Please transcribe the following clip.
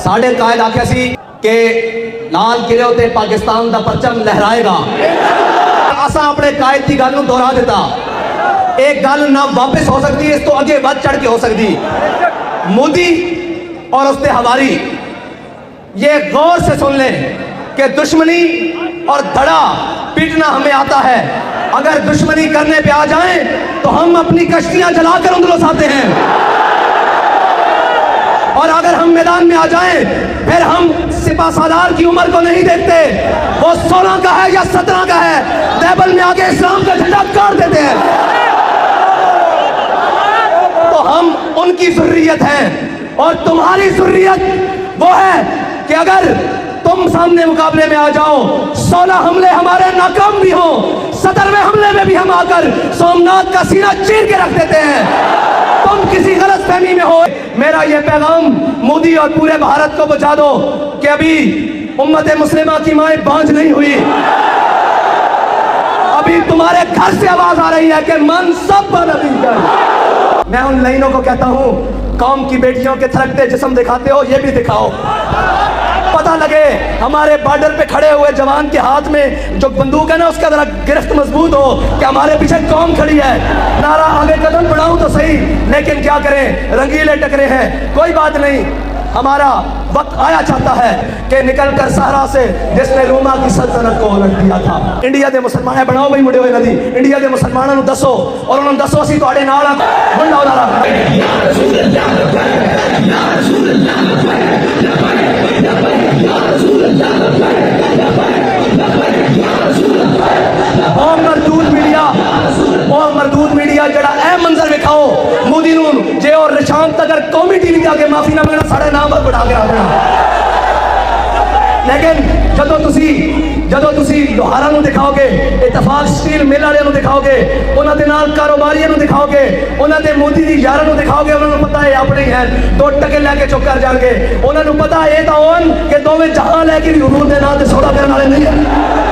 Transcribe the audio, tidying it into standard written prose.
साढ़े कायद आख्या सी कि लाल किले उत्ते पाकिस्तान का परचम लहराएगा। असा अपने कायद की गल दोहरा दिता। एक गल ना वापस हो सकती, इस तो अगे बढ़ चढ़ के हो सकती। मोदी और उसके हवारी ये गौर से सुन लें कि दुश्मनी और धड़ा पीटना हमें आता है। अगर दुश्मनी करने पे आ जाएं तो हम अपनी कश्तियां जलाकर उंगलों आते हैं, और अगर हम मैदान में आ जाएं फिर हम सिपा सालार की उम्र को नहीं देखते, वो 16 का है या 17 का है, टेबल में आके इस्लाम का झंडा गाड़ देते हैं। तो हम उनकी ज़ुर्रियत हैं, और तुम्हारी ज़ुर्रियत वो है कि अगर तुम सामने मुकाबले में आ जाओ, 16 हमले हमारे नाकाम भी हो, 17वें हमले में भी हम आकर सोमनाथ का सीना चीर के रख देते हैं। तुम किसी गलत फहमी में हो। मेरा यह पैगाम मोदी और पूरे भारत को पहुंचा दो कि अभी उम्मत मुस्लिमा की माएं बांझ नहीं हुई। अभी तुम्हारे घर से आवाज आ रही है कि मन सब नबी कर। मैं उन लाइनों को कहता हूं, कौम की बेटियों के थरकते जिस्म दिखाते हो, ये भी दिखाओ। पता लगे हमारे बॉर्डर पे खड़े हुए जवान के हाथ में जो बंदूक है ना, उसका जरा गिरफ्त मजबूत हो कि हमारे पीछे कौम खड़ी है। नारा आगे कदम बढ़ाऊं तो सही, लेकिन क्या करें, रंगीले टकरे हैं। कोई बात नहीं, हमारा वक्त आया चाहता है कि निकलकर सहरा से जिसने रोमा की सल्तनत को उलट दिया था। इंडिया के मुसलमान बनाओ भाई मुड़े हुए नदी, इंडिया के मुसलमानों को दसो और उन्होंने दसो असी तुहाडे नाल आ। मुंडा उदारा मरदूद मीडिया जड़ा ए मंजर विखाओ मोदी नूं जे और निशांत अगर कौमी टीवी के आगे माफी ना मंगना, साढ़े नाम पर बढ़ा के रखना। लेकिन जदों तुसी लोहारा नूं दिखाओगे, इतफाक स्टील मिल वाले नूं दिखाओगे, उन्हां दे नाल कारोबारियां नूं दिखाओगे, उन्हां दे मोदी दी यारां नूं दिखाओगे, उन्हां नूं पता है अपने ही हैं, 2 टके लैके चुप कर जाएंगे। उन्हां नूं पता है ये तां होन कि दोवें जहां लैके भी हुजूर दे नाम ते सौदा करन वाले नहीं है।